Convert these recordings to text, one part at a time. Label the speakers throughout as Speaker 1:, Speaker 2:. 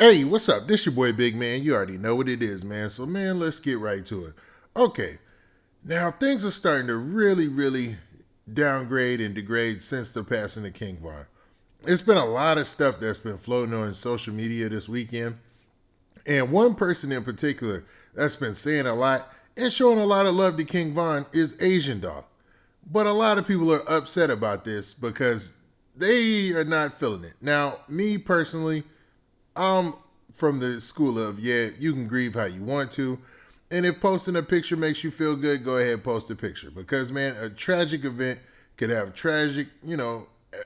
Speaker 1: Hey, what's up? This your boy Big Man. You already know what it is, man. So, man, let's get right to it. Okay, now things are starting to really downgrade and degrade since the passing of King Von. It's been a lot of stuff that's been floating on social media this weekend. And one person in particular that's been saying a lot and showing a lot of love to King Von is Asian Dog. But a lot of people are upset about this because they are not feeling it. Now, me personally, I'm from the school of, yeah, you can grieve how you want to. And if posting a picture makes you feel good, go ahead and post a picture. Because, man, a tragic event could have tragic,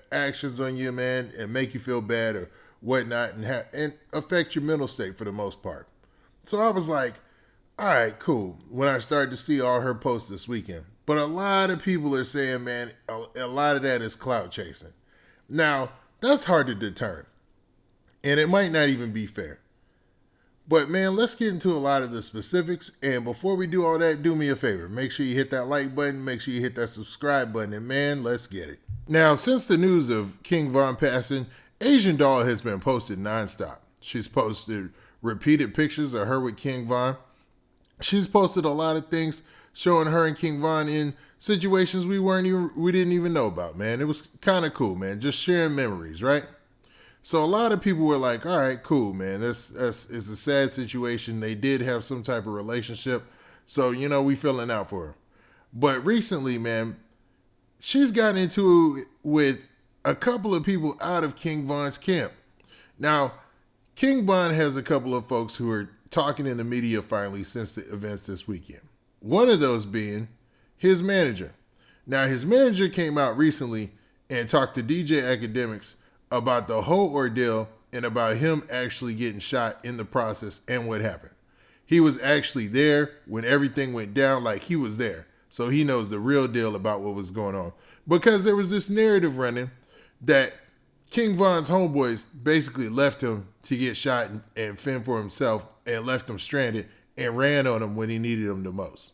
Speaker 1: actions on you, man, and make you feel bad or whatnot and affect your mental state for the most part. So I was like, all right, cool, when I started to see all her posts this weekend. But a lot of people are saying, man, a lot of that is clout chasing. Now, that's hard to determine. And it might not even be fair. But man, let's get into a lot of the specifics. And before we do all that, do me a favor. Make sure you hit that like button. Make sure you hit that subscribe button. And man, let's get it. Now, since the news of King Von passing, Asian Doll has been posted nonstop. She's posted repeated pictures of her with King Von. She's posted a lot of things showing her and King Von in situations we didn't even know about, man. It was kind of cool, man. Just sharing memories, right? So a lot of people were like, all right, cool, man. This is a sad situation. They did have some type of relationship. So, we feeling out for her. But recently, man, she's gotten into it with a couple of people out of King Von's camp. Now, King Von has a couple of folks who are talking in the media finally since the events this weekend. One of those being his manager. Now, his manager came out recently and talked to DJ Academics about the whole ordeal and about him actually getting shot in the process and what happened. He was actually there when everything went down, like he was there. So he knows the real deal about what was going on. Because there was this narrative running that King Von's homeboys basically left him to get shot and fend for himself and left him stranded and ran on him when he needed him the most.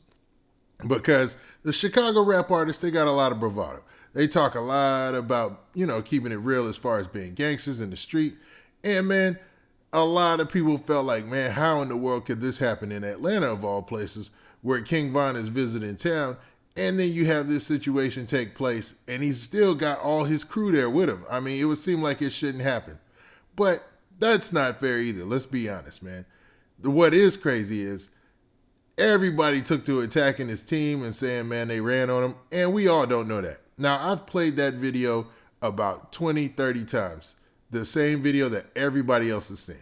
Speaker 1: Because the Chicago rap artists, they got a lot of bravado. They talk a lot about, keeping it real as far as being gangsters in the street. And, man, a lot of people felt like, man, how in the world could this happen in Atlanta, of all places, where King Von is visiting town, and then you have this situation take place, and he's still got all his crew there with him. I mean, it would seem like it shouldn't happen. But that's not fair either. Let's be honest, man. What is crazy is everybody took to attacking his team and saying, man, they ran on him, and we all don't know that. Now, I've played that video about 20, 30 times. The same video that everybody else has seen.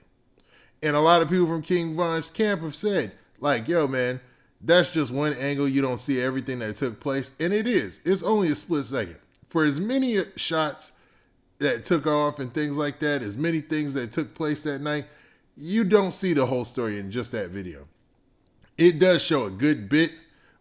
Speaker 1: And a lot of people from King Von's camp have said, like, yo, man, that's just one angle. You don't see everything that took place. And it is. It's only a split second. For as many shots that took off and things like that, as many things that took place that night, you don't see the whole story in just that video. It does show a good bit,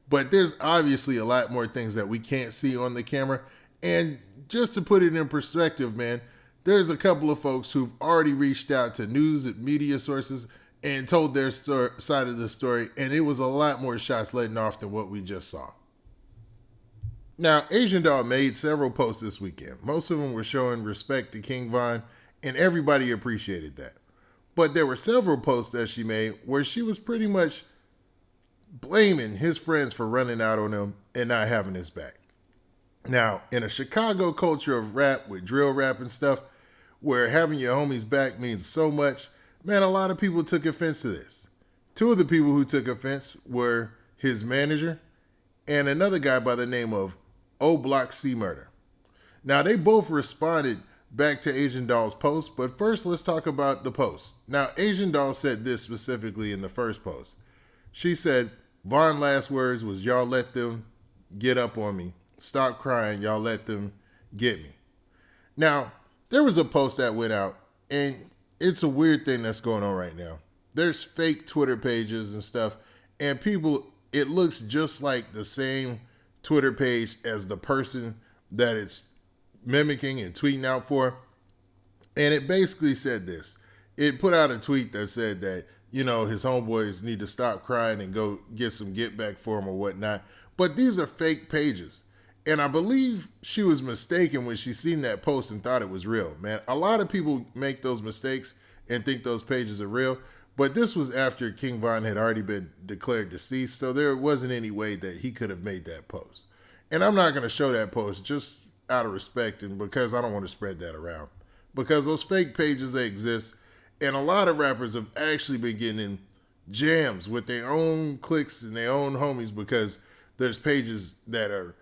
Speaker 1: but there's obviously a lot more things that we can't see on the camera. And just to put it in perspective, man, there's a couple of folks who've already reached out to news and media sources and told their side of the story, and it was a lot more shots letting off than what we just saw. Now, Asian Doll made several posts this weekend. Most of them were showing respect to King Von, and everybody appreciated that. But there were several posts that she made where she was pretty much blaming his friends for running out on him and not having his back. Now, in a Chicago culture of rap with drill rap and stuff, where having your homies back means so much, man, a lot of people took offense to this. Two of the people who took offense were his manager and another guy by the name of O Block C Murda. Now, they both responded back to Asian Doll's post, but first let's talk about the post. Now, Asian Doll said this specifically in the first post. She said, Von's last words was, y'all let them get up on me. Stop crying, y'all let them get me. Now, there was a post that went out, and it's a weird thing that's going on right now. There's fake Twitter pages and stuff, and people, it looks just like the same Twitter page as the person that it's mimicking and tweeting out for. And it basically said this. It put out a tweet that said that, his homeboys need to stop crying and go get some get back for him or whatnot. But these are fake pages. And I believe she was mistaken when she seen that post and thought it was real, man. A lot of people make those mistakes and think those pages are real. But this was after King Von had already been declared deceased, so there wasn't any way that he could have made that post. And I'm not going to show that post just out of respect and because I don't want to spread that around. Because those fake pages, they exist, and a lot of rappers have actually been getting in jams with their own cliques and their own homies because there's pages that are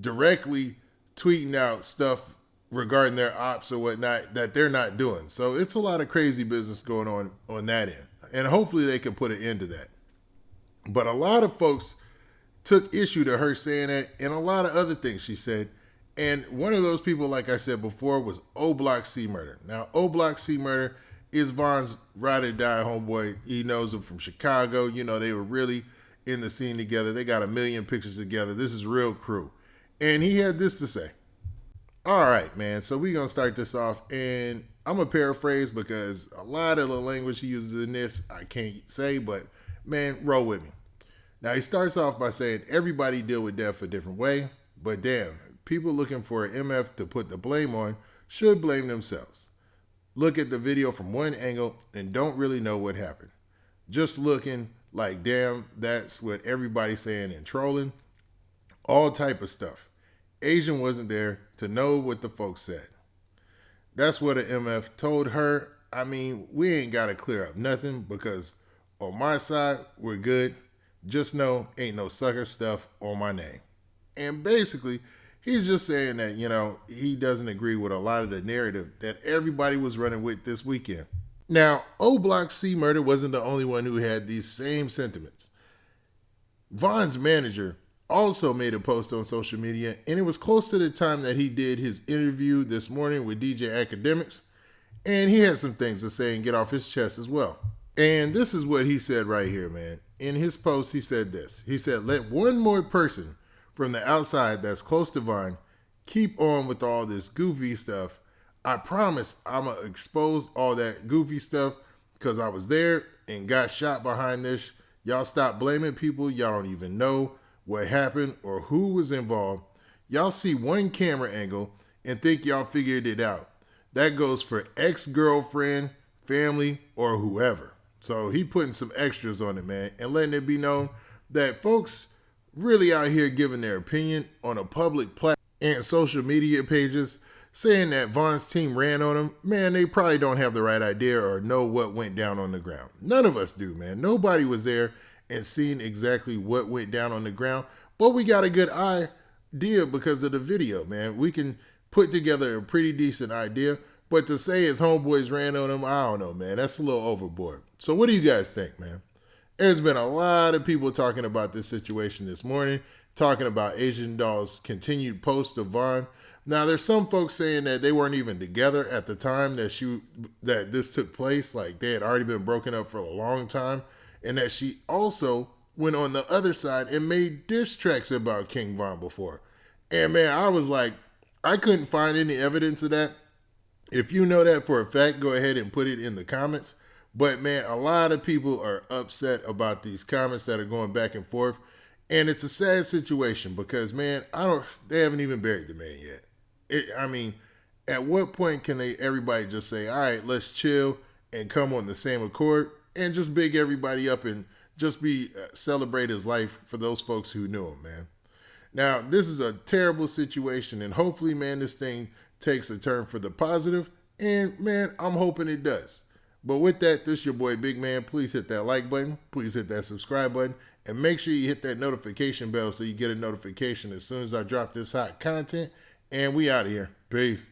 Speaker 1: directly tweeting out stuff regarding their ops or whatnot that they're not doing. So it's a lot of crazy business going on that end. And hopefully they can put an end to that. But a lot of folks took issue to her saying that and a lot of other things she said. And one of those people, like I said before, was O Block C Murda. Now, O Block C Murda is Von's ride or die homeboy. He knows him from Chicago. You know, they were really in the scene together. They got a million pictures together. This is real crew. And he had this to say. All right, man. So we're going to start this off. And I'm going to paraphrase because a lot of the language he uses in this, I can't say. But, man, roll with me. Now, he starts off by saying, everybody deal with death a different way. But damn, people looking for an MF to put the blame on should blame themselves. Look at the video from one angle and don't really know what happened. Just looking like, damn, that's what everybody's saying and trolling. All type of stuff. Asian wasn't there to know what the folks said. That's what an MF told her. I mean, we ain't got to clear up nothing because on my side, we're good. Just know ain't no sucker stuff on my name. And basically, he's just saying that, you know, he doesn't agree with a lot of the narrative that everybody was running with this weekend. Now, O Block C Murda wasn't the only one who had these same sentiments. Von's manager also made a post on social media, and it was close to the time that he did his interview this morning with DJ Academics, and he had some things to say and get off his chest as well. And this is what he said right here, man. In his post, he said this. He said, let one more person from the outside that's close to Von keep on with all this goofy stuff. I promise I'm going to expose all that goofy stuff because I was there and got shot behind this. Y'all stop blaming people. Y'all don't even know what happened or who was involved. Y'all see one camera angle and think y'all figured it out. That goes for ex-girlfriend, family, or whoever. So he putting some extras on it, man, and letting it be known that folks really out here giving their opinion on a public platform and social media pages saying that Von's team ran on him. Man, they probably don't have the right idea or know what went down on the ground. None of us do, man. Nobody was there and seen exactly what went down on the ground, but we got a good idea because of the video, man. We can put together a pretty decent idea, but to say his homeboys ran on him, I don't know, man. That's a little overboard. So what do you guys think, man? There's been a lot of people talking about this situation this morning, talking about Asian Doll's continued post of Von. Now, there's some folks saying that they weren't even together at the time that this took place, like they had already been broken up for a long time, and that she also went on the other side and made diss tracks about King Von before. And man, I was like, I couldn't find any evidence of that. If you know that for a fact, go ahead and put it in the comments. But man, a lot of people are upset about these comments that are going back and forth. And it's a sad situation because, man, they haven't even buried the man yet. I mean, at what point can everybody just say, all right, let's chill and come on the same accord and just big everybody up and just celebrate his life for those folks who knew him, man. Now, this is a terrible situation, and hopefully, man, this thing takes a turn for the positive, and man, I'm hoping it does. But with that, this is your boy Big Man. Please hit that like button, please hit that subscribe button, and make sure you hit that notification bell so you get a notification as soon as I drop this hot content. And we out of here. Peace.